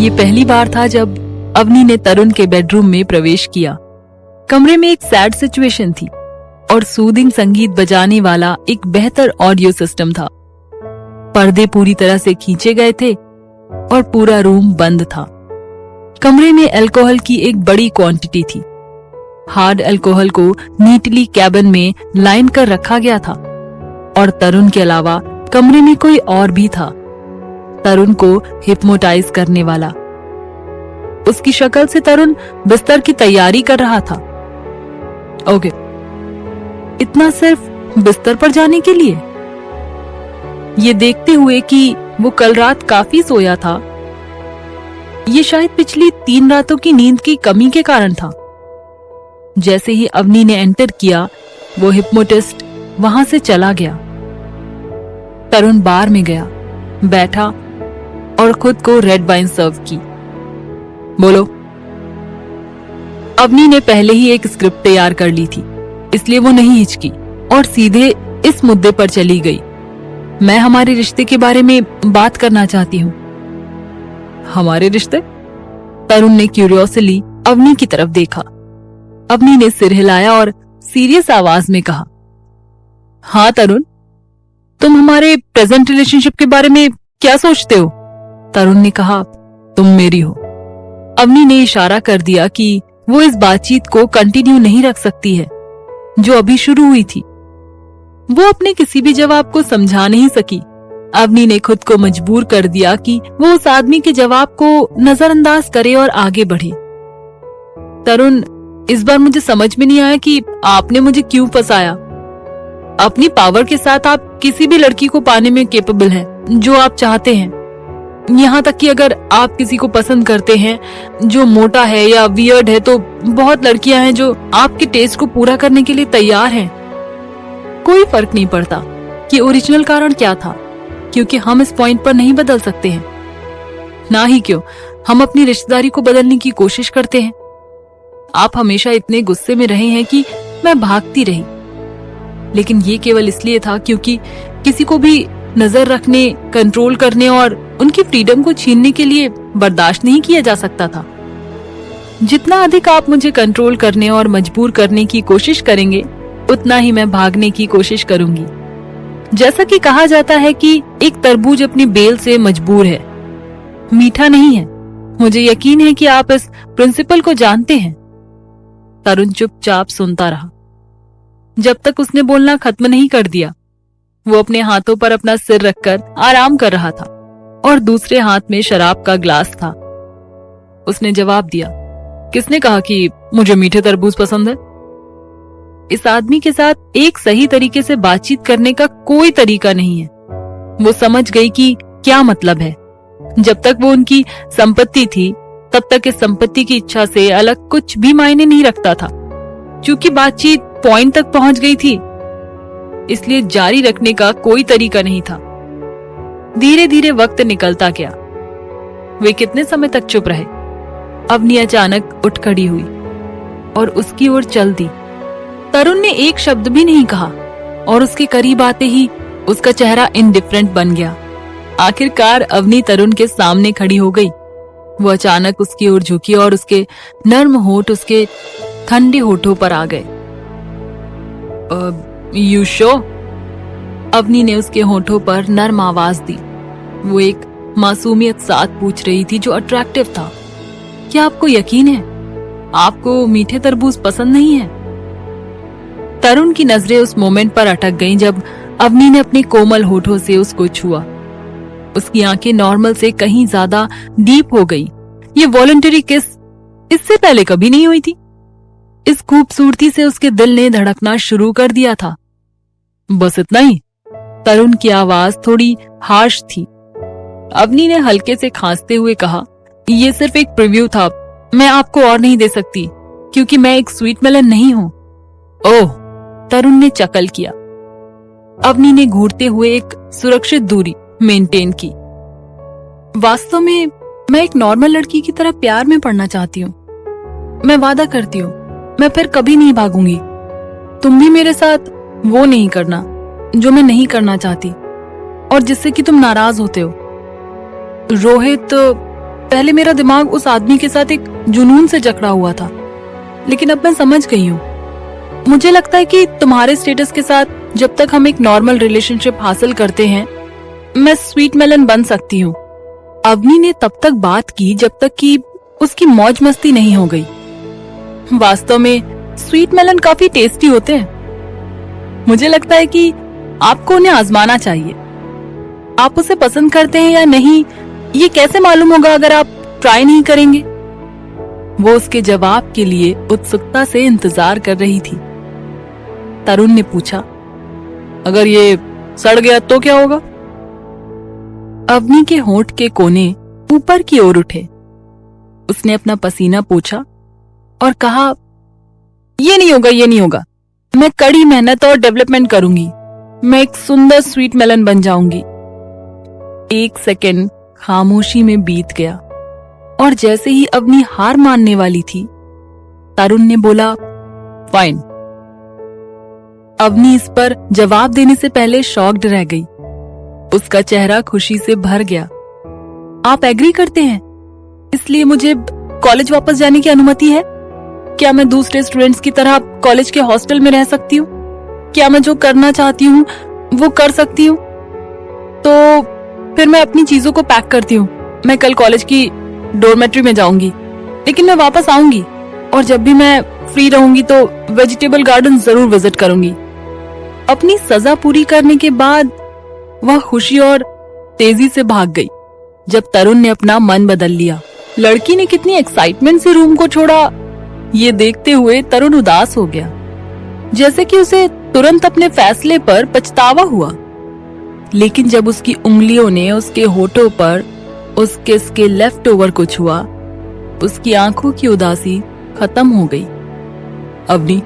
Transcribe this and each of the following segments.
ये पहली बार था जब अवनी ने तरुण के बेडरूम में प्रवेश किया। कमरे में एक सैड सिचुएशन थी और सूदिंग संगीत बजाने वाला एक बेहतर ऑडियो सिस्टम था। पर्दे पूरी तरह से खींचे गए थे और पूरा रूम बंद था। कमरे में अल्कोहल की एक बड़ी क्वांटिटी थी। हार्ड अल्कोहल को नीटली कैबिन में लाइन कर रखा गया था और तरुण के अलावा कमरे में कोई और भी था, तरुण को हिप्नोटाइज करने वाला। उसकी शक्ल से तरुण बिस्तर की तैयारी कर रहा था। ओके, इतना सिर्फ बिस्तर पर जाने के लिए? ये देखते हुए कि वो कल रात काफी सोया था, ये शायद पिछली 3 रातों की नींद की कमी के कारण था। जैसे ही अवनी ने एंटर किया, वो हिप्नोटिस्ट वहां से चला गया। तरुण बार में गया, बैठा और खुद को रेड वाइन सर्व की। बोलो। अवनी ने पहले ही एक स्क्रिप्ट तैयार कर ली थी, इसलिए वो नहीं हिचकी और सीधे इस मुद्दे पर चली गई। मैं हमारे रिश्ते के बारे में बात करना चाहती हूँ। हमारे रिश्ते? तरुण ने क्यूरियोसली अवनी की तरफ देखा। अवनी ने सिर हिलाया और सीरियस आवाज में कहा, हाँ तरुण, तुम हमारे प्रेजेंट रिलेशनशिप के बारे में क्या सोचते हो? तरुण ने कहा, तुम मेरी हो। अवनी ने इशारा कर दिया कि वो इस बातचीत को कंटिन्यू नहीं रख सकती है जो अभी शुरू हुई थी। वो अपने किसी भी जवाब को समझा नहीं सकी। अवनी ने खुद को मजबूर कर दिया कि वो उस आदमी के जवाब को नजरअंदाज करे और आगे बढ़े। तरुण, इस बार मुझे समझ में नहीं आया कि आपने मुझे क्यों फंसाया। अपनी पावर के साथ आप किसी भी लड़की को पाने में केपेबल हैं, जो आप चाहते हैं। यहाँ तक कि अगर आप किसी को पसंद करते हैं जो मोटा है या वियर्ड है, तो बहुत लड़कियां हैं जो आपके टेस्ट को पूरा करने के लिए तैयार हैं। कोई फर्क नहीं पड़ता कि ओरिजिनल कारण क्या था, क्योंकि हम इस पॉइंट पर नहीं बदल सकते हैं। ना ही क्यों हम अपनी रिश्तेदारी को बदलने की कोशिश करते हैं। आप हमेशा इतने गुस्से में रहे हैं कि मैं भागती रही, लेकिन ये केवल इसलिए था क्योंकि किसी को भी नजर रखने, कंट्रोल करने और उनकी फ्रीडम को छीनने के लिए बर्दाश्त नहीं किया जा सकता था। जितना अधिक आप मुझे कंट्रोल करने और मजबूर करने की कोशिश करेंगे, उतना ही मैं भागने की कोशिश करूंगी। जैसा कि कहा जाता है कि एक तरबूज अपनी बेल से मजबूर है, मीठा नहीं है। मुझे यकीन है कि आप इस प्रिंसिपल को जानते हैं। तरुण चुपचाप सुनता रहा जब तक उसने बोलना खत्म नहीं कर दिया। वो अपने हाथों पर अपना सिर रखकर आराम कर रहा था और दूसरे हाथ में शराब का ग्लास था। उसने जवाब दिया, किसने कहा कि मुझे मीठे तरबूज पसंद है? इस आदमी के साथ एक सही तरीके से बातचीत करने का कोई तरीका नहीं है। वो समझ गई कि क्या मतलब है। जब तक वो उनकी संपत्ति थी, तब तक इस संपत्ति की इच्छा से अलग कुछ भी मायने नहीं रखता था। क्योंकि बातचीत पॉइंट तक पहुंच गई थी, इसलिए जारी रखने का कोई तरीका नहीं था। धीरे धीरे वक्त निकलता गया। वे कितने समय तक चुप रहे। अवनी अचानक उठ खड़ी हुई और उसकी ओर चल दी। तरुण ने एक शब्द भी नहीं कहा और उसके करीब आते ही उसका चेहरा इंडिफरेंट बन गया। आखिरकार अवनी तरुण के सामने खड़ी हो गई। वो अचानक उसकी ओर झुकी और उसके नर्म होठ उसके ठंडे होठों पर आ गए। You show? अवनी ने उसके होठों पर नर्म आवाज दी। वो एक मासूमियत साथ पूछ रही थी जो अट्रैक्टिव था। क्या आपको यकीन है आपको मीठे तरबूज पसंद नहीं है? तरुण की नजरें उस मोमेंट पर अटक गईं जब अवनी ने अपने कोमल होठों से उसको छुआ। उसकी आंखें नॉर्मल से कहीं ज्यादा डीप हो गई। ये वॉलंटरी किस इससे पहले कभी नहीं हुई थी। इस खूबसूरती से उसके दिल ने धड़कना शुरू कर दिया था। बस इतना ही? तरुण की आवाज थोड़ी हार्श थी। अवनी ने हल्के से खांसते हुए कहा, ये सिर्फ एक प्रीव्यू था, मैं आपको और नहीं दे सकती क्योंकि मैं एक स्वीट मेलन नहीं हूँ। ओह, तरुण ने चकल किया। अवनी ने घूरते हुए एक सुरक्षित दूरी मेंटेन की। वास्तव में मैं एक नॉर्मल लड़की की तरह प्यार में पड़ना चाहती हूँ। मैं वादा करती हूँ मैं फिर कभी नहीं भागूंगी। तुम भी मेरे साथ वो नहीं करना जो मैं नहीं करना चाहती और जिससे कि तुम नाराज होते हो। रोहित पहले मेरा दिमाग उस आदमी के साथ एक जुनून से जकड़ा हुआ था, लेकिन अब मैं समझ गई हूँ। मुझे लगता है कि तुम्हारे स्टेटस के साथ जब तक हम एक नॉर्मल रिलेशनशिप हासिल करते हैं, मैं स्वीट मेलन बन सकती हूँ। अवनी ने तब तक बात की जब तक कि उसकी मौज मस्ती नहीं हो गई। वास्तव में स्वीट मेलन काफी टेस्टी होते हैं। मुझे लगता है कि आपको उन्हें आजमाना चाहिए। आप उसे पसंद करते हैं या नहीं, ये कैसे मालूम होगा अगर आप ट्राई नहीं करेंगे? वो उसके जवाब के लिए उत्सुकता से इंतजार कर रही थी। तरुण ने पूछा, अगर ये सड़ गया तो क्या होगा? अवनी के होंठ के कोने ऊपर की ओर उठे। उसने अपना पसीना पोंछा और कहा, ये नहीं होगा, ये नहीं होगा। मैं कड़ी मेहनत और डेवलपमेंट करूंगी। मैं एक सुंदर स्वीट मेलन बन जाऊंगी। 1 सेकंड खामोशी में बीत गया और जैसे ही अवनी हार मानने वाली थी, तरुण ने बोला, फाइन। अवनी इस पर जवाब देने से पहले शॉक्ड रह गई। उसका चेहरा खुशी से भर गया। आप एग्री करते हैं? इसलिए मुझे कॉलेज वापस जाने की अनुमति है? क्या मैं दूसरे स्टूडेंट्स की तरह कॉलेज के हॉस्टल में रह सकती हूँ? क्या मैं जो करना चाहती हूँ वो कर सकती हूँ? तो फिर मैं अपनी चीजों को पैक करती हूँ। मैं कल कॉलेज की डॉर्मेट्री में जाऊंगी, लेकिन मैं वापस आऊंगी और जब भी मैं फ्री रहूंगी तो वेजिटेबल गार्डन जरूर विजिट करूंगी। अपनी सजा पूरी करने के बाद वह खुशी और तेजी से भाग गई। जब तरुण ने अपना मन बदल लिया, लड़की ने कितनी एक्साइटमेंट से रूम को छोड़ा, ये देखते हुए तरुण उदास हो गया, जैसे कि उसे तुरंत अपने फैसले पर पछतावा हुआ। लेकिन जब उसकी उंगलियों ने उसके होठों पर उस किस के लेफ्ट ओवर को छुआ, उसकी आंखों की उदासी खत्म हो गई। अवनी,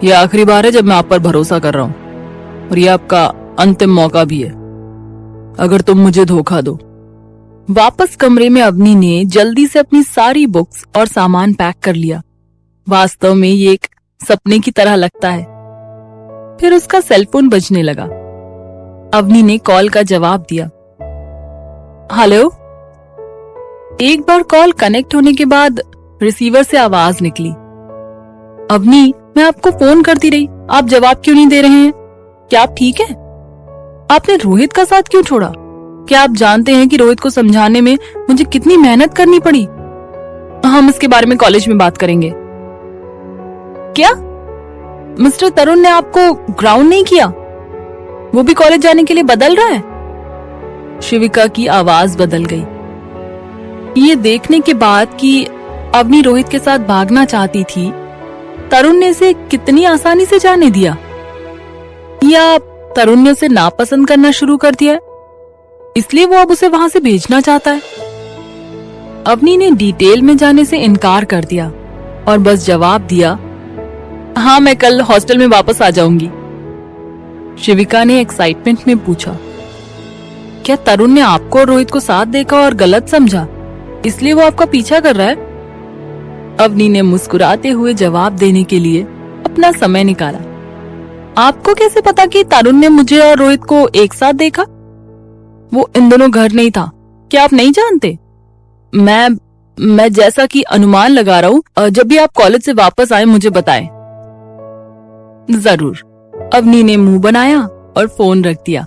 ये आखिरी बार है जब मैं आप पर भरोसा कर रहा हूँ और ये आपका अंतिम मौका भी है। अगर तुम मुझे धोखा दो। वापस कमरे में अवनी ने जल्दी से अपनी सारी बुक्स और सामान पैक कर लिया। वास्तव में ये एक सपने की तरह लगता है। फिर उसका सेलफोन बजने लगा। अवनी ने कॉल का जवाब दिया। हेलो। एक बार कॉल कनेक्ट होने के बाद रिसीवर से आवाज निकली, अवनी, मैं आपको फोन करती रही, आप जवाब क्यों नहीं दे रहे हैं? क्या आप ठीक हैं? आपने रोहित का साथ क्यों छोड़ा? क्या आप जानते हैं कि रोहित को समझाने में मुझे कितनी मेहनत करनी पड़ी? हम इसके बारे में कॉलेज में बात करेंगे। क्या मिस्टर तरुण ने आपको ग्राउंड नहीं किया? वो भी कॉलेज जाने के लिए बदल रहा है? शिविका की आवाज बदल गई। ये देखने के बाद कि अवनी रोहित के साथ भागना चाहती थी, तरुण ने इसे कितनी आसानी से जाने दिया, या तरुण ने उसे नापसंद करना शुरू कर दिया, इसलिए वो अब उसे वहां से भेजना चाहता है। अवनी ने डिटेल में जाने से इनकार कर दिया और बस जवाब दिया, हाँ, मैं कल हॉस्टल में वापस आ जाऊंगी। शिविका ने एक्साइटमेंट में पूछा, क्या तरुण ने आपको और रोहित को साथ देखा और गलत समझा, इसलिए वो आपका पीछा कर रहा है? अवनी ने मुस्कुराते हुए जवाब देने के लिए अपना समय निकाला। आपको कैसे पता कि तरुण ने मुझे और रोहित को एक साथ देखा? वो इन दोनों घर नहीं था, क्या आप नहीं जानते? मैं जैसा कि अनुमान लगा रहा हूँ, जब भी आप कॉलेज से वापस आए मुझे बताएं। जरूर। अवनी ने मुंह बनाया और फोन रख दिया।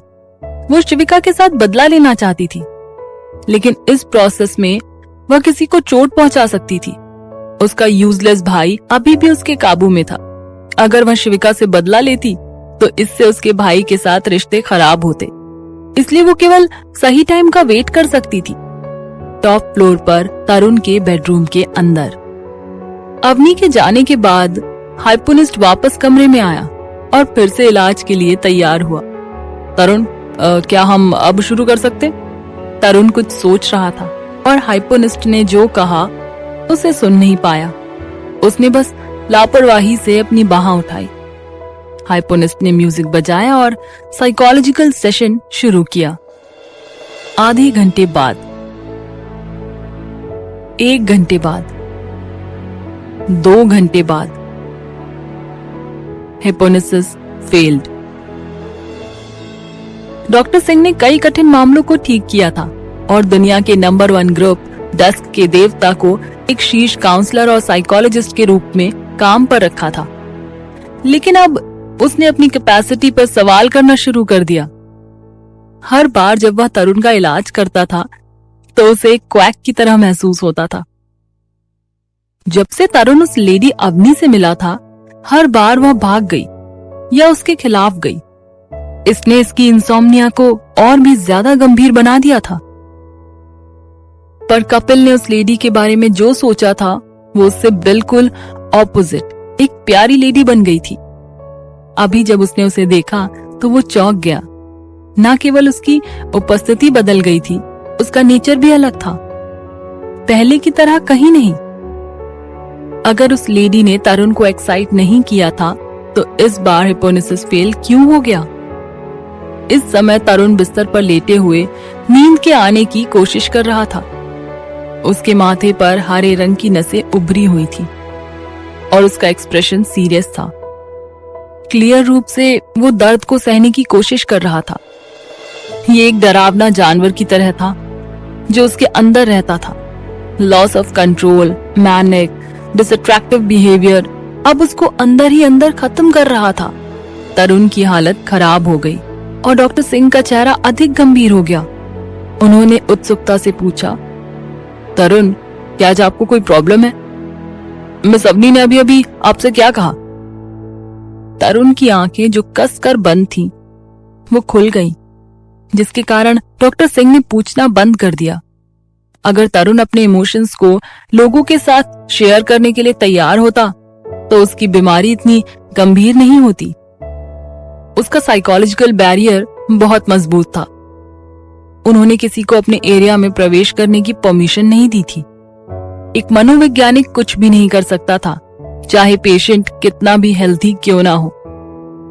वो शिविका के साथ बदला लेना चाहती थी, लेकिन इस प्रोसेस में वह किसी को चोट पहुंचा सकती थी। उसका यूजलेस भाई अभी भी उसके काबू में था। अगर वह शिविका से बदला लेती तो इससे उसके भाई के साथ रिश्ते खराब होते, इसलिए वो केवल सही टाइम का वेट कर सकती थी। टॉप फ्लोर पर तरुण के बेडरूम के अंदर अवनी के जाने के बाद हाइपोनिस्ट वापस कमरे में आया और फिर से इलाज के लिए तैयार हुआ। तरुण, क्या हम अब शुरू कर सकते? तरुण कुछ सोच रहा था और हाइपोनिस्ट ने जो कहा उसे सुन नहीं पाया। उसने बस लापरवाही से अपनी बाह उठाई। हाइपोनिस्ट ने म्यूजिक बजाया और साइकोलॉजिकल सेशन शुरू किया। आधे घंटे बाद, 1 घंटे बाद, 2 घंटे बाद, हिप्नोसिस फेल्ड। डॉक्टर सिंह ने कई कठिन मामलों को ठीक किया था और दुनिया के नंबर 1 ग्रुप डेस्क के देवता को एक शीर्ष काउंसलर और साइकोलॉजिस्ट के रूप में काम पर रखा था, लेकिन अब उसने अपनी कैपेसिटी पर सवाल करना शुरू कर दिया। हर बार जब वह तरुण का इलाज करता था तो उसे एक क्वैक की तरह महसूस होता था। जब से तरुण उस लेडी अवनी से मिला था, हर बार वह भाग गई या उसके खिलाफ गई। इसने इसकी इंसोम्निया को और भी ज्यादा गंभीर बना दिया था। पर कपिल ने उस लेडी के बारे में जो सोचा था वो उससे बिल्कुल ऑपोजिट एक प्यारी लेडी बन गई थी। अभी जब उसने उसे देखा तो वो चौंक गया। न केवल उसकी उपस्थिति बदल गई थी, उसका नेचर भी अलग था, पहले की तरह कहीं नहीं। अगर उस लेडी ने तरुण को एक्साइट नहीं किया था तो इस बार हिप्नोसिस फेल क्यों हो गया? इस समय तरुण बिस्तर पर लेटे हुए नींद के आने की कोशिश कर रहा था। उसके माथे पर हरे रंग की नसें उभरी हुई थी और उसका एक्सप्रेशन सीरियस था। क्लियर रूप से वो दर्द को सहने की कोशिश कर रहा था। ये एक डरावना जानवर की तरह था जो उसके अंदर रहता था। Loss of control, manic, distractive behaviour अब उसको अंदर ही अंदर खत्म कर रहा था। तरुण की हालत खराब हो गई और डॉक्टर सिंह का चेहरा अधिक गंभीर हो गया। उन्होंने उत्सुकता से पूछा, तरुण, क्या आज आपको कोई प्रॉब्लम है? मिस अवनी ने अभी आपसे क्या कहा? तरुण की आंखें जो कसकर बंद थीं, वो खुल गईं, जिसके कारण डॉक्टर सिंह ने पूछना बंद कर दिया। अगर तरुण अपने इमोशंस को लोगों के साथ शेयर करने के लिए तैयार होता तो उसकी बीमारी इतनी गंभीर नहीं होती। उसका साइकोलॉजिकल बैरियर बहुत मजबूत था। उन्होंने किसी को अपने एरिया में प्रवेश करने की परमिशन नहीं दी थी। एक मनोवैज्ञानिक कुछ भी नहीं कर सकता था, चाहे पेशेंट कितना भी हेल्थी क्यों ना हो।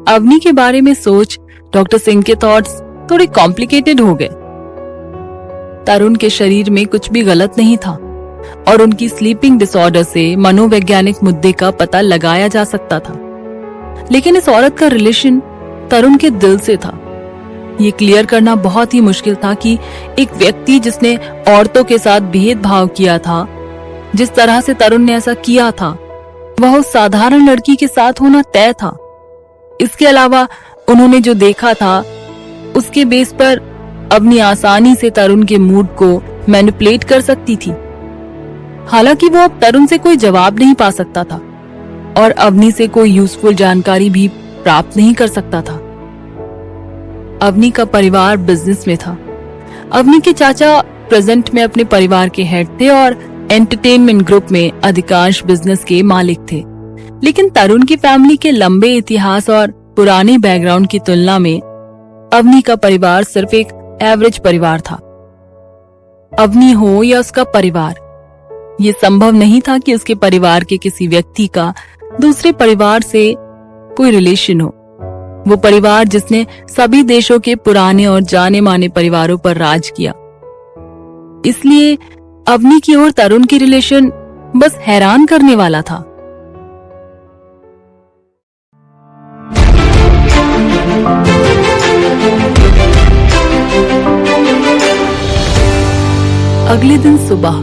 अवनी के बारे में सोच डॉक्टर सिंह के थॉट्स थोड़े कॉम्प्लिकेटेड हो गए। तरुण के शरीर में कुछ भी गलत नहीं था और उनकी स्लीपिंग डिसऑर्डर से मनोवैज्ञानिक मुद्दे का पता लगाया जा सकता था, लेकिन इस औरत का रिलेशन तरुण के दिल से था। ये क्लियर करना बहुत ही मुश्किल था कि एक व्यक्ति जिसने औरतों के साथ भेदभाव किया था, जिस तरह से तरुण ने ऐसा किया था, वह उस साधारण लड़की के साथ होना तय था। इसके अलावा उन्होंने जो देखा था उसके बेस पर अवनी आसानी से तरुण के मूड को मैनिपुलेट कर सकती थी। हालांकि वो अब तरुण से कोई जवाब नहीं पा सकता था और अवनी से कोई यूजफुल जानकारी भी प्राप्त नहीं कर सकता था। अवनी का परिवार बिजनेस में था। अवनी के चाचा प्रेजेंट में अपने परिवार के हेड थे और एंटरटेनमेंट ग्रुप में अधिकांश बिजनेस के मालिक थे। लेकिन तरुण की फैमिली के लंबे इतिहास और पुराने बैकग्राउंड की तुलना में अवनी का परिवार सिर्फ एक एवरेज परिवार था। अवनी हो या उसका परिवार, ये संभव नहीं था कि उसके परिवार के किसी व्यक्ति का दूसरे परिवार से कोई रिलेशन हो। वो परिवार जिसने सभी देशों के पुराने और जाने माने परिवारों पर राज किया। इसलिए अवनी की और तरुण की रिलेशन बस हैरान करने वाला था। अगले दिन सुबह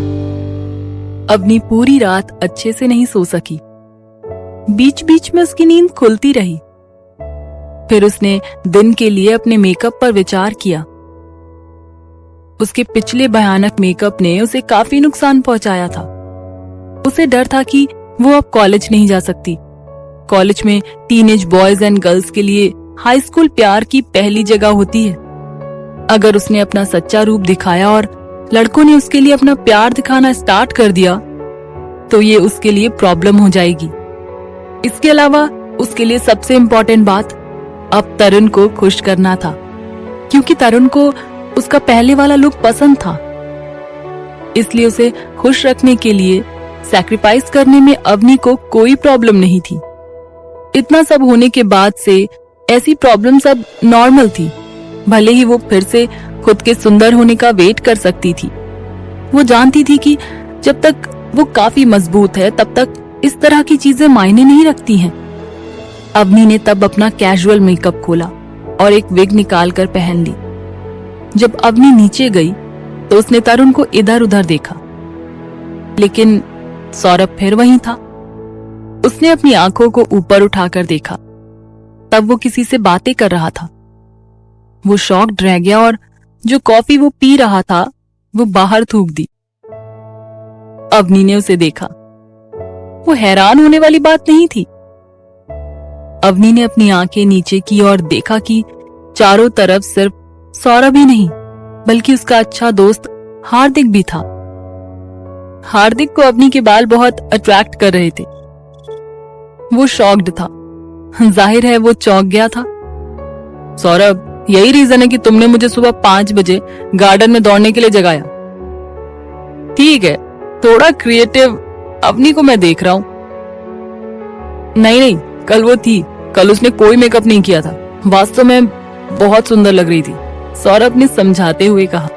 अवनी पूरी रात अच्छे से नहीं सो सकी। बीच बीच में उसकी नींद खुलती रही। फिर उसने दिन के लिए अपने मेकअप पर विचार किया। उसके पिछले भयानक मेकअप ने उसे काफी नुकसान पहुंचाया था। उसे डर था कि वो अब कॉलेज नहीं जा सकती। कॉलेज में टीनेज बॉयज एंड गर्ल्स के लिए हाई स्कूल प्यार की पहली जगह होती है। अगर उसने अपना सच्चा रूप दिखाया और लड़कों ने उसके लिए अपना प्यार दिखाना स्टार्ट कर दिया तो ये उसके लिए प्रॉब्लम हो जाएगी। इसके अलावा उसके लिए सबसे इम्पोर्टेंट बात अब तरुण को खुश करना था, क्योंकि तरुण को उसका पहले वाला लुक पसंद था। इसलिए उसे खुश रखने के लिए सैक्रिफाइस करने में अवनी को कोई प्रॉब्लम नहीं थी। इतना सब होने के बाद से ऐसी प्रॉब्लम सब नॉर्मल थी। भले ही वो फिर से खुद के सुंदर होने का वेट कर सकती थी। वो जानती थी कि जब तक वो काफी मजबूत है तब तक इस तरह की चीजें मायने नहीं रखती हैं। अवनी ने तब अपना कैजुअल मेकअप खोला और एक विग निकाल कर पहन ली। जब अवनी नीचे गई तो उसने तरुण को इधर उधर देखा लेकिन सौरभ फिर वहीं था। उसने अपनी आंखों को ऊपर उठाकर देखा, तब वो किसी से बातें कर रहा था। वो शॉक्ड रह गया और जो कॉफी वो पी रहा था वो बाहर थूक दी। अवनी ने उसे देखा। वो हैरान होने वाली बात नहीं थी। अवनी ने अपनी आंखें नीचे की और देखा कि चारों तरफ सिर्फ सौरभ ही नहीं बल्कि उसका अच्छा दोस्त हार्दिक भी था। हार्दिक को अवनी के बाल बहुत अट्रैक्ट कर रहे थे। वो शॉक्ड था। जाहिर है वो चौंक गया था। सौरभ, यही रीजन है कि तुमने मुझे सुबह 5 बजे गार्डन में दौड़ने के लिए जगाया। ठीक है, थोड़ा क्रिएटिव अवनी को मैं देख रहा हूं। नहीं, कल वो थी। कल उसने कोई मेकअप नहीं किया था। वास्तव में बहुत सुंदर लग रही थी, सौरभ ने समझाते हुए कहा।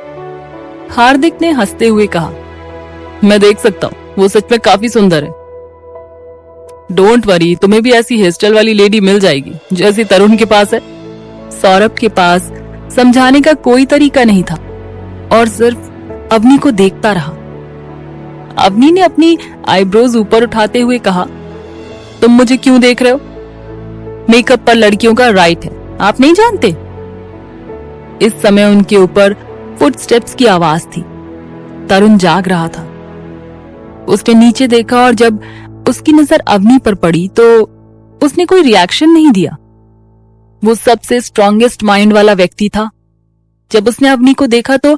हार्दिक ने हंसते हुए कहा, मैं देख सकता हूं, वो सच में काफी सुंदर है। डोंट वरी, तुम्हें भी ऐसी हेयर स्टाइल वाली लेडी मिल जाएगी जैसी तरुण के पास है। सौरभ के पास समझाने का कोई तरीका नहीं था और सिर्फ अवनी को देखता रहा। अवनी ने अपनी आईब्रोज ऊपर उठाते हुए कहा, तुम मुझे क्यों देख रहे हो? मेकअप पर लड़कियों का राइट है, आप नहीं जानते? इस समय उनके ऊपर फुटस्टेप्स की आवाज थी। तरुण जाग रहा था। उसने नीचे देखा और जब उसकी नजर अवनी पर पड़ी तो उसने कोई रिएक्शन नहीं दिया। वो सबसे स्ट्रॉन्गेस्ट माइंड वाला व्यक्ति था। जब उसने अवनी को देखा तो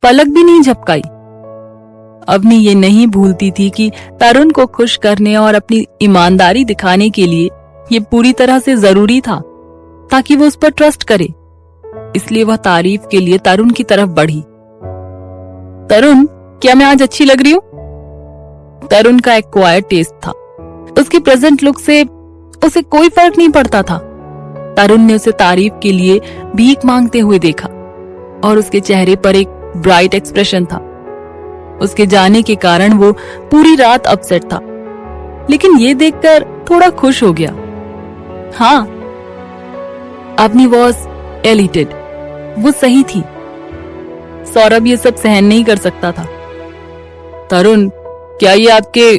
पलक भी नहीं झपकाई। अवनी ये नहीं भूलती थी कि तरुण को खुश करने और अपनी ईमानदारी दिखाने के लिए ये पूरी तरह से जरूरी था ताकि वो उस पर ट्रस्ट करे। इसलिए वह तारीफ के लिए तरुण की तरफ बढ़ी। तरुण, क्या मैं आज अच्छी लग रही हूं? तरुण का एक क्वाइट टेस्ट था। उसकी प्रेजेंट लुक से उसे कोई फर्क नहीं पड़ता था। तरुण ने उसे तारीफ के लिए भीख मांगते हुए देखा और उसके चेहरे पर एक ब्राइट एक्सप्रेशन था। उसके जाने के कारण वो पूरी रात अपसेट था, लेकिन ये देखकर थोड़ा खुश हो गया। हाँ, अवनी वॉज एलिटेड। वो सही थी। सौरभ ये सब सहन नहीं कर सकता था। तरुण, क्या ये आपके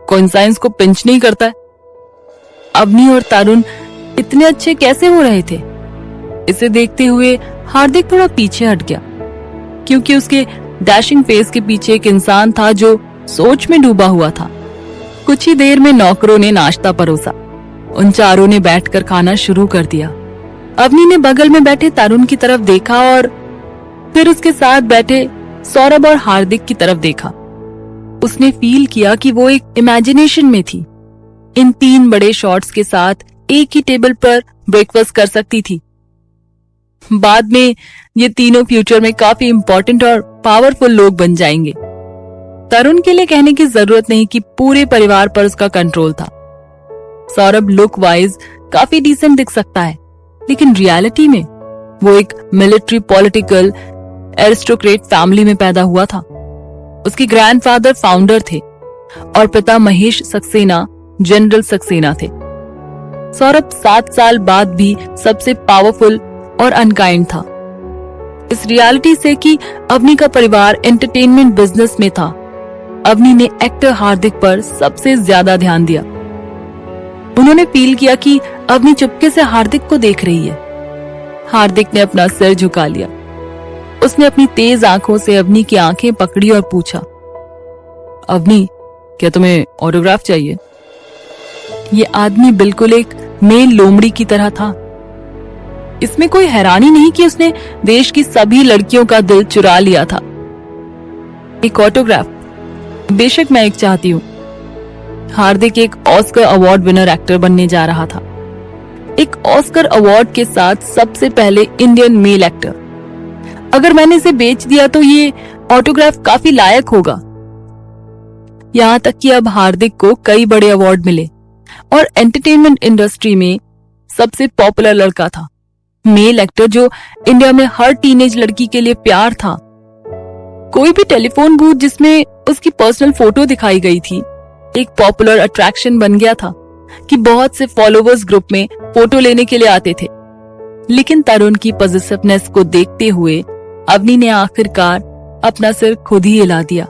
कॉन्साइंस को पिंच नहीं करता है? अवनी और तरुण इतने अच्छे कैसे हो रहे थे? इसे देखते हुए हार्दिक थोड़ा पीछे हट गया, क्योंकि उसके डैशिंग फेस के पीछे एक इंसान था जो सोच में डूबा हुआ था। कुछ ही देर में नौकरों ने नाश्ता परोसा। उन चारों ने बैठकर खाना शुरू कर दिया। अवनी ने बगल में बैठे तरुण की तरफ देखा और फिर उसके साथ बैठे सौरभ और हार्दिक की तरफ देखा। उसने फील किया कि वो एक इमेजिनेशन में थी। इन 3 बड़े शॉट्स के साथ एक ही टेबल पर ब्रेकफास्ट कर सकती थी। बाद में ये तीनों फ्यूचर में काफी इंपॉर्टेंट और पावरफुल लोग बन जाएंगे। तरुण के लिए कहने की जरूरत नहीं कि पूरे परिवार पर उसका कंट्रोल था। सौरभ लुक वाइज काफी डिसेंट दिख सकता है, लेकिन रियलिटी में वो एक मिलिट्री पॉलिटिकल एरिस्टोक्रेट फैमिली में पैदा हुआ था। उसके ग्रैंडफादर फाउंडर थे और पिता महेश सक्सेना जनरल सक्सेना थे। सौरभ 7 साल बाद भी सबसे पावरफुल और अनकाइंड था। इस रियलिटी से कि अवनी का परिवार एंटरटेनमेंट बिजनेस में था, अवनी ने एक्टर हार्दिक पर सबसे ज्यादा ध्यान दिया। उन्होंने फील किया कि अवनी चुपके से हार्दिक को देख रही है। हार्दिक ने अपना सिर झुका लिया। उसने अपनी तेज आंखों से अवनी की आंखें पकड़ी और पूछा, अवनी, क्या तुम्हें ऑटोग्राफ चाहिए? ये आदमी बिल्कुल एक मेल लोमड़ी की तरह था। इसमें कोई हैरानी नहीं कि उसने देश की सभी लड़कियों का दिल चुरा लिया था। एक ऑटोग्राफ? बेशक मैं एक चाहती हूँ। हार्दिक एक ऑस्कर अवार्ड विनर एक्टर बनने जा रहा था। एक ऑस्कर अवार्ड के साथ सबसे पहले इंडियन मेल एक्टर। अगर मैंने इसे बेच दिया तो ये ऑटोग्राफ काफी लायक होगा। यहाँ तक कि अब हार्दिक को कई बड़े अवार्ड मिले और एंटरटेनमेंट इंडस्ट्री में सबसे पॉपुलर लड़का था। मेल एक्टर जो इंडिया में हर टीनेज लड़की के लिए प्यार था। कोई भी टेलीफोन बूथ जिसमें उसकी पर्सनल फोटो दिखाई गई थी एक पॉपुलर अट्रैक्शन बन गया था कि बहुत से फॉलोवर्स ग्रुप में फोटो लेने के लिए आते थे। लेकिन तरुण की पॉजिटिवनेस को देखते हुए अवनी ने आखिरकार अपना सिर खुद ही हिला दिया।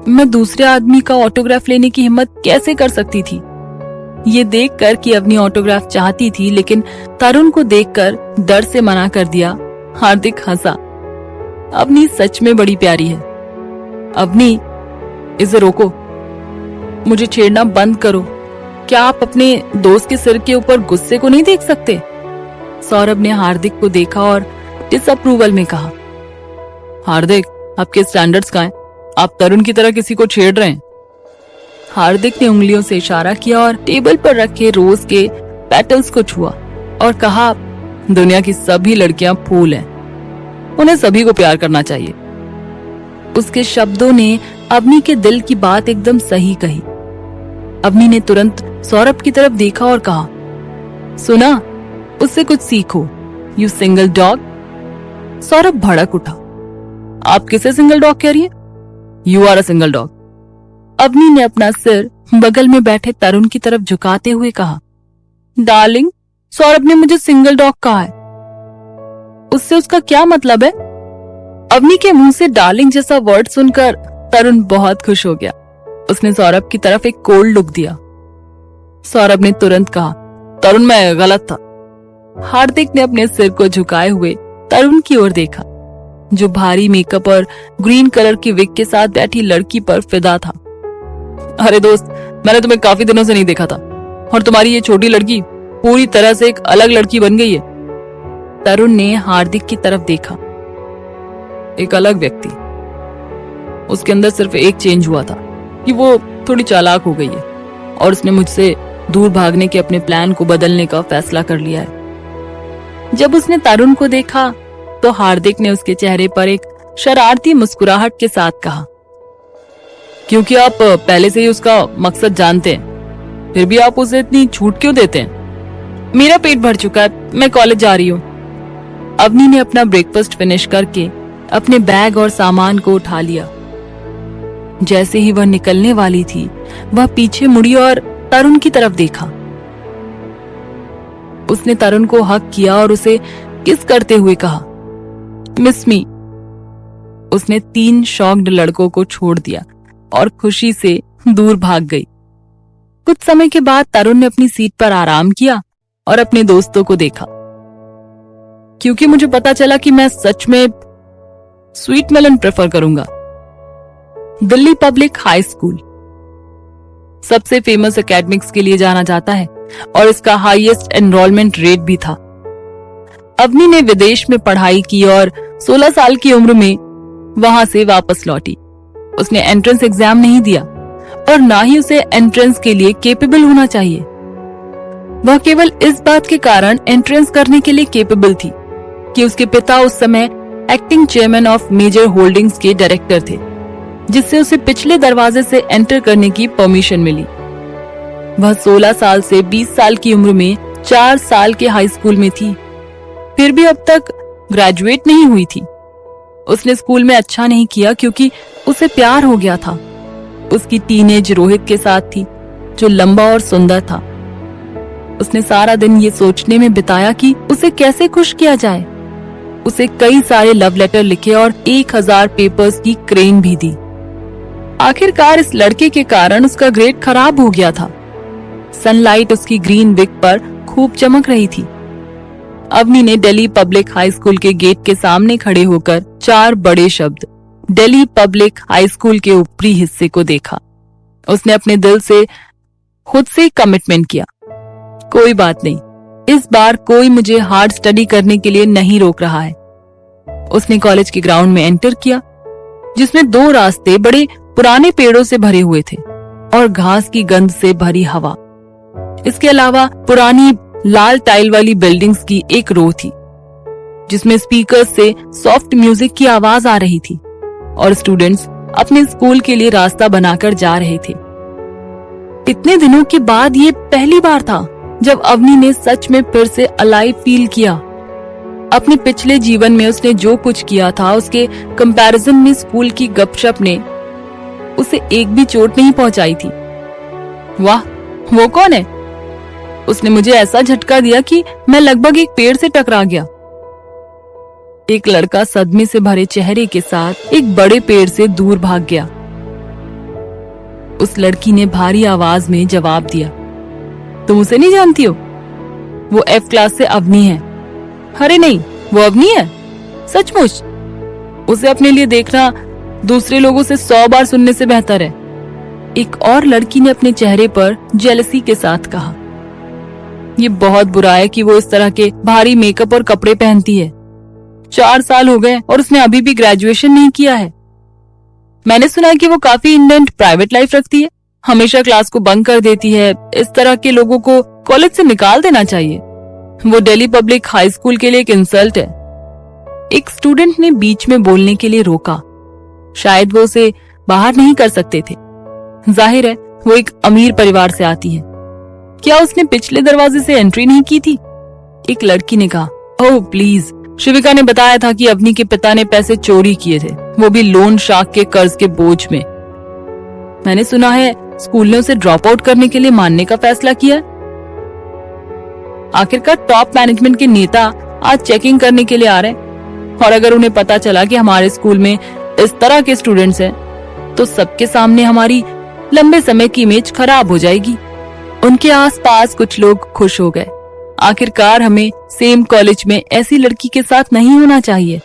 मैं दूसरे आदमी का ऑटोग्राफ लेने की हिम्मत कैसे कर सकती थी। ये देखकर कि अवनी ऑटोग्राफ चाहती थी लेकिन तरुण को देखकर डर से मना कर दिया, हार्दिक हंसा। अवनी सच में बड़ी प्यारी है। अवनी, इसे रोको, मुझे छेड़ना बंद करो। क्या आप अपने दोस्त के सिर के ऊपर गुस्से को नहीं देख सकते? सौरभ ने हार्दिक को देखा और डिसअप्रूवल में कहा, हार्दिक, आपके स्टैंडर्ड्स कहाँ हैं? आप तरुण की तरह किसी को छेड़ रहे हैं। हार्दिक ने उंगलियों से इशारा किया और टेबल पर रखे रोज के पेटल्स को छुआ और कहा, दुनिया की सभी लड़कियां फूल हैं, उन्हें सभी को प्यार करना चाहिए। उसके शब्दों ने अवनी के दिल की बात एकदम सही कही। अवनी ने तुरंत सौरभ की तरफ देखा और कहा, सुना, उससे कुछ सीखो, यू सिंगल डॉग। सौरभ भड़क उठा, आप किसे सिंगल डॉग कह रही हैं? You are a single dog. Avani ने अपना सिर बगल में बैठे तरुण की तरफ झुकाते हुए कहा, डार्लिंग, सौरभ ने मुझे सिंगल डॉग कहा है, उससे उसका क्या मतलब है? अवनी के मुंह से डार्लिंग जैसा वर्ड सुनकर तरुण बहुत खुश हो गया। उसने सौरभ की तरफ एक कोल्ड लुक दिया। सौरभ ने तुरंत कहा, तरुण, मैं गलत था। हार्दिक ने अपने सिर को झुकाए हुए तरुण की ओर देखा, जो भारी मेकअप और ग्रीन कलर की विग के साथ बैठी लड़की पर फिदा था। अरे दोस्त, मैंने तुम्हें काफी दिनों से नहीं देखा था और तुम्हारी ये छोटी लड़की पूरी तरह से एक अलग लड़की बन गई है। तरुण ने हार्दिक की तरफ देखा। एक अलग व्यक्ति, उसके अंदर सिर्फ एक चेंज हुआ था कि वो थोड़ी चालाक हो गई है और उसने मुझसे दूर भागने के अपने प्लान को बदलने का फैसला कर लिया है। जब उसने तरुण को देखा तो हार्दिक ने उसके चेहरे पर एक शरारती मुस्कुराहट के साथ कहा, क्योंकि आप पहले से ही उसका मकसद जानते हैं, फिर भी आप उसे इतनी छूट क्यों देते हैं? मेरा पेट भर चुका है, मैं कॉलेज जा रही हूँ। अवनी ने अपना ब्रेकफास्ट फिनिश करके अपने बैग और सामान को उठा लिया। जैसे ही वह निकलने वाली थी, वह पीछे मुड़ी और तरुण की तरफ देखा। उसने तरुण को हक किया और उसे किस करते हुए कहा, मिस मी। उसने 3 शॉक्ड लड़कों को छोड़ दिया और खुशी से दूर भाग गई। कुछ समय के बाद तरुण ने अपनी सीट पर आराम किया और अपने दोस्तों को देखा। क्योंकि मुझे पता चला कि मैं सच में स्वीट मेलन प्रेफर करूंगा। दिल्ली पब्लिक हाई स्कूल सबसे फेमस एकेडमिक्स के लिए जाना जाता है और इसका हाईएस्ट एनरोलमेंट रेट भी था। अवनी ने विदेश में पढ़ाई की और 16 साल की उम्र में वहां से वापस लौटी। उसने एंट्रेंस एग्जाम नहीं दिया और ना ही उसे एंट्रेंस के लिए केपेबल होना चाहिए। वह केवल इस बात के कारण एंट्रेंस करने के लिए केपेबल थी कि उसके पिता उस समय acting chairman of Major Holdings के डायरेक्टर थे, जिससे उसे पिछले दरवाजे से एंटर करने की परमिशन मिली। वह 16 साल से 20 साल की उम्र में 4 साल के हाई स्कूल में थी, फिर भी अब तक ग्रेजुएट नहीं हुई थी। उसने स्कूल में अच्छा नहीं किया क्योंकि उसे प्यार हो गया था। उसकी टीनेज रोहित के साथ थी, जो लंबा और सुंदर था। उसने सारा दिन ये सोचने में बिताया कि उसे कैसे खुश किया जाए। उसे कई सारे लव लेटर लिखे और 1000 पेपर्स की क्रेन भी दी। आखिरकार इस लड़के के कारण उसका ग्रेड खराब हो गया था। सनलाइट उसकी ग्रीन विग पर खूब चमक रही थी। अवनी ने दिल्ली पब्लिक हाई स्कूल के गेट के सामने खड़े होकर 4 बड़े शब्द दिल्ली पब्लिक हाई स्कूल के ऊपरी हिस्से को देखा। उसने अपने दिल से खुद से कमिटमेंट किया, कोई बात नहीं, इस बार कोई मुझे हार्ड स्टडी करने के लिए नहीं रोक रहा है। उसने कॉलेज के ग्राउंड में एंटर किया, जिसमें 2 रास्ते बड़े पुराने पेड़ों से भरे हुए थे और घास की गंध से भरी हवा। इसके अलावा पुरानी लाल टाइल वाली बिल्डिंग्स की एक रो थी, जिसमें स्पीकर्स से सॉफ्ट म्यूजिक की आवाज आ रही थी और स्टूडेंट्स अपने स्कूल के लिए रास्ता बनाकर जा रहे थे। इतने दिनों के बाद ये पहली बार था जब अवनी ने सच में फिर से अलाइव फील किया। अपने पिछले जीवन में उसने जो कुछ किया था, उसके कंपैरिजन में स्कूल की गपशप ने उसे एक भी चोट नहीं पहुंचाई थी। वाह, वो कौन है? उसने मुझे ऐसा झटका दिया कि मैं लगभग एक पेड़ से टकरा गया। एक लड़का सदमे से भरे चेहरे के साथ एक बड़े पेड़ से दूर भाग गया। उस लड़की ने भारी आवाज में जवाब दिया, तुम उसे नहीं जानती हो? वो F क्लास से अवनी है। अरे नहीं, वो अवनी है? सचमुच? उसे अपने लिए देखना दूसरे लोगों से 100 बार सुनने से बेहतर है। एक और लड़की ने अपने चेहरे पर जेलसी के साथ कहा। ये बहुत बुरा है कि वो इस तरह के भारी मेकअप और कपड़े पहनती है। 4 साल हो गए और उसने अभी भी ग्रेजुएशन नहीं किया है। मैंने सुना है कि वो काफी इंडेंट प्राइवेट लाइफ रखती है, हमेशा क्लास को बंक कर देती है। इस तरह के लोगों को कॉलेज से निकाल देना चाहिए। वो दिल्ली पब्लिक हाई स्कूल के लिए एक इंसल्ट है। एक स्टूडेंट ने बीच में बोलने के लिए रोका। शायद वो उसे बाहर नहीं कर सकते थे। जाहिर है वो एक अमीर परिवार से आती है। क्या उसने पिछले दरवाजे से एंट्री नहीं की थी? एक लड़की ने कहा, ओह प्लीज, शिविका ने बताया था कि अवनी के पिता ने पैसे चोरी किए थे, वो भी लोन शार्क के कर्ज के बोझ में। मैंने सुना है स्कूल ने उसे ड्रॉप आउट करने के लिए मानने का फैसला किया। आखिरकार टॉप मैनेजमेंट के नेता आज चेकिंग करने के लिए आ रहे हैं, और अगर उन्हें पता चला कि हमारे स्कूल में इस तरह के स्टूडेंट्स हैं, तो सबके सामने हमारी लंबे समय की इमेज खराब हो जाएगी। उनके आसपास कुछ लोग खुश हो गए। आखिरकार हमें सेम कॉलेज में ऐसी लड़की के साथ नहीं होना चाहिए।